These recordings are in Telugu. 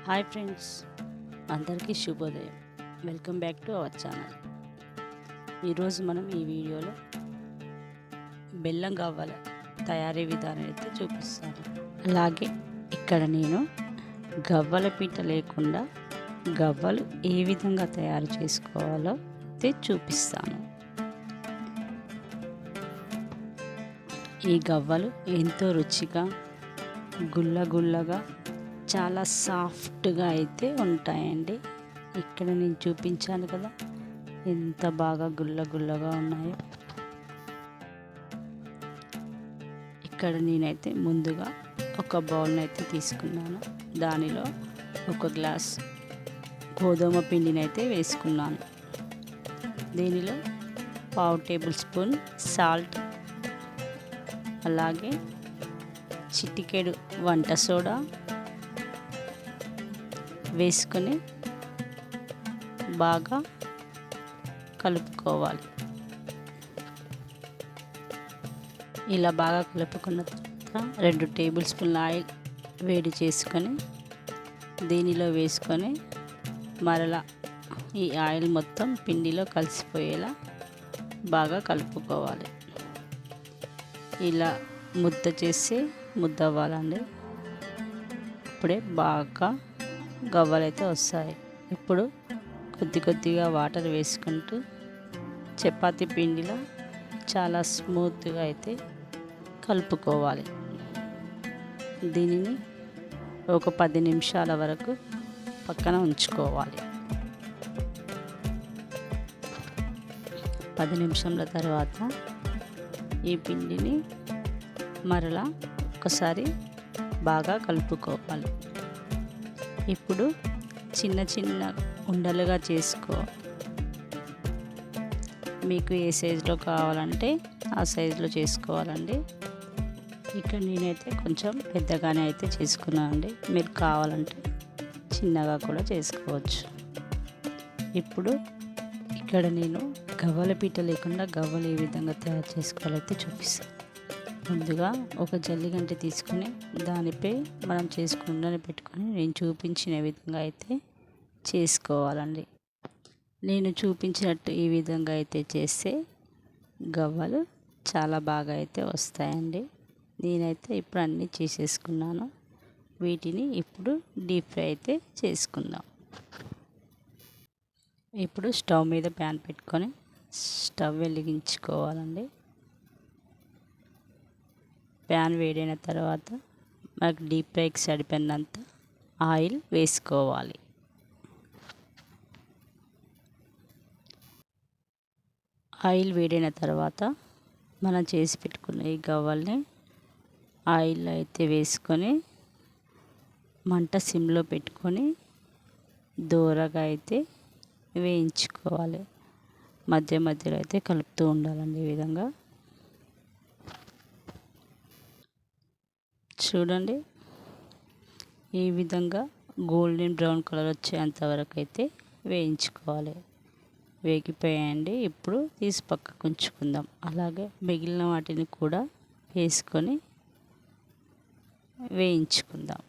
హాయ్ ఫ్రెండ్స్, అందరికీ శుభోదయం. Welcome back to our channel. ఈరోజు మనం ఈ వీడియోలో బెల్లం గవ్వల తయారీ విధానం అయితే చూపిస్తాను. అలాగే ఇక్కడ నేను గవ్వల పీట లేకుండా గవ్వలు ఏ విధంగా తయారు చేసుకోవాలో అయితే చూపిస్తాను. ఈ గవ్వలు ఎంతో రుచిగా గుల్లగా చాలా సాఫ్ట్గా అయితే ఉంటాయండి. ఇక్కడ నేను చూపించాను కదా ఎంత బాగా గుల్లగా ఉన్నాయో. ఇక్కడ నేనైతే ముందుగా ఒక బౌల్ని అయితే తీసుకున్నాను. దానిలో ఒక గ్లాస్ గోధుమ పిండిని అయితే వేసుకున్నాను. దీనిలో 1/2 టేబుల్ స్పూన్ సాల్ట్, అలాగే చిటికెడు వంట సోడా వేసుకొని బాగా కలుపుకోవాలి. ఇలా బాగా కలుపుకున్న తర్వాత 2 టేబుల్ స్పూన్ల ఆయిల్ వేడి చేసుకొని దీనిలో వేసుకొని మరలా ఈ ఆయిల్ మొత్తం పిండిలో కలిసిపోయేలా బాగా కలుపుకోవాలి. ఇలా ముద్ద అవ్వాలండి. ఇప్పుడే బాగా గవ్వలైతే వస్తాయి. ఇప్పుడు కొద్దిగా వాటర్ వేసుకుంటూ చపాతీ పిండిలో చాలా స్మూత్గా అయితే కలుపుకోవాలి. దీనిని ఒక 10 నిమిషాల వరకు పక్కన ఉంచుకోవాలి. 10 నిమిషాల తర్వాత ఈ పిండిని మరలా ఒకసారి బాగా కలుపుకోవాలి. ఇప్పుడు చిన్న ఉండలుగా మీకు ఏ సైజులో కావాలంటే ఆ సైజులో చేసుకోవాలండి. ఇక్కడ నేనైతే కొంచెం పెద్దగానే అయితే చేసుకున్నానండి. మీరు కావాలంటే చిన్నగా కూడా చేసుకోవచ్చు. ఇప్పుడు ఇక్కడ నేను గవ్వల పీట లేకుండా గవ్వలు ఏ విధంగా తయారు చేసుకోవాలైతే చూపిస్తాను. ముందుగా ఒక జల్లిగంట తీసుకొని దానిపై మనం చేసుకుందని పెట్టుకొని నేను చూపించిన విధంగా అయితే చేసుకోవాలండి. నేను చూపించినట్టు ఈ విధంగా అయితే చేస్తే గవ్వలు చాలా బాగా అయితే వస్తాయండి. నేనైతే ఇప్పుడు అన్నీ చేసేసుకున్నాను. వీటిని ఇప్పుడు డీప్ ఫ్రై అయితే చేసుకుందాం. ఇప్పుడు స్టవ్ మీద ప్యాన్ పెట్టుకొని స్టవ్ వెలిగించుకోవాలండి. ప్యాన్ వేడైన తర్వాత మనకు డీప్ ఫ్రైకి సరిపోయినంత ఆయిల్ వేసుకోవాలి. ఆయిల్ వేడైన తర్వాత మనం చేసి పెట్టుకున్న ఈ గవ్వల్ని ఆయిల్ అయితే వేసుకొని మంట సిమ్లో పెట్టుకొని దూరగా అయితే వేయించుకోవాలి. మధ్యలో అయితే కలుపుతూ ఉండాలండి. ఈ విధంగా చూడండి. ఈ విధంగా గోల్డెన్ బ్రౌన్ కలర్ వచ్చేంత వరకు అయితే వేయించుకోవాలి. వేగిపోయాయండి. ఇప్పుడు తీసి పక్కకు ఉంచుకుందాం. అలాగే మిగిలిన వాటిని కూడా వేసుకొని వేయించుకుందాం.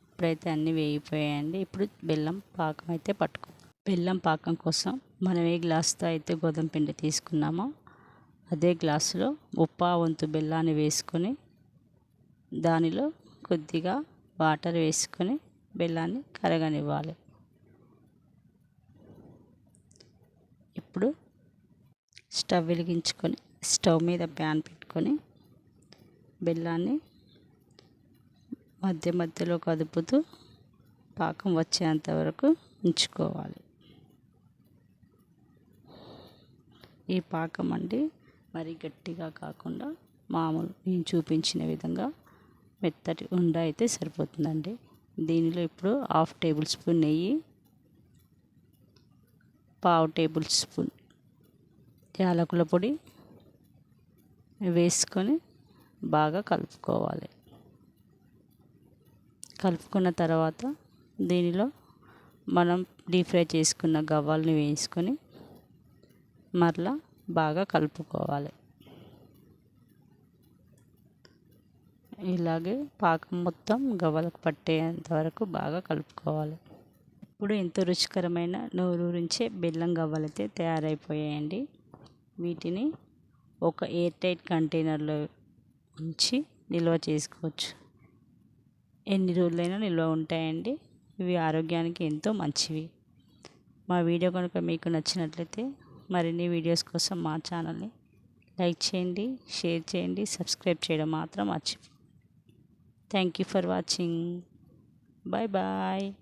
ఇప్పుడైతే అన్నీ వేగిపోయాయండి. ఇప్పుడు బెల్లం పాకం అయితే పట్టుకుందాం. బెల్లం పాకం కోసం మనం ఏ గ్లాస్తో అయితే గోధుమ పిండి తీసుకున్నామో అదే గ్లాసులో 1/2 వంతు బెల్లాన్ని వేసుకొని దానిలో కొద్దిగా వాటర్ వేసుకొని బెల్లాన్ని కరగనివ్వాలి. ఇప్పుడు స్టవ్ వెలిగించుకొని స్టవ్ మీద ప్యాన్ పెట్టుకొని బెల్లాన్ని మధ్యలో కదుపుతూ పాకం వచ్చేంత వరకు ఉంచుకోవాలి. ఈ పాకం అండి మరి గట్టిగా కాకుండా మామూలు నేను చూపించిన విధంగా మెత్తటి ఉండ అయితే సరిపోతుందండి. దీనిలో ఇప్పుడు 1/2 టేబుల్ స్పూన్ నెయ్యి, 1/2 టేబుల్ స్పూన్ యాలకుల పొడి వేసుకొని బాగా కలుపుకోవాలి. కలుపుకున్న తర్వాత దీనిలో మనం డీప్ ఫ్రై చేసుకున్న గవ్వల్ని వేసుకొని మరలా బాగా కలుపుకోవాలి. ఇలాగే పాకం మొత్తం గవ్వలకు పట్టేంత వరకు బాగా కలుపుకోవాలి. ఇప్పుడు ఎంతో రుచికరమైన నోరూరించే బెల్లం గవ్వలైతే తయారైపోయాయండి. వీటిని ఒక ఎయిర్ టైట్ కంటైనర్లో ఉంచి నిల్వ చేసుకోవచ్చు. ఎన్ని రోజులైనా నిల్వ ఉంటాయండి. ఇవి ఆరోగ్యానికి ఎంతో మంచివి. మా వీడియో కనుక మీకు నచ్చినట్లయితే మరిన్ని వీడియోస్ కోసం మా ఛానల్ని లైక్ చేయండి, షేర్ చేయండి, సబ్స్క్రైబ్ చేయడం మాత్రం మర్చిపోండి. Thank you for watching. Bye bye.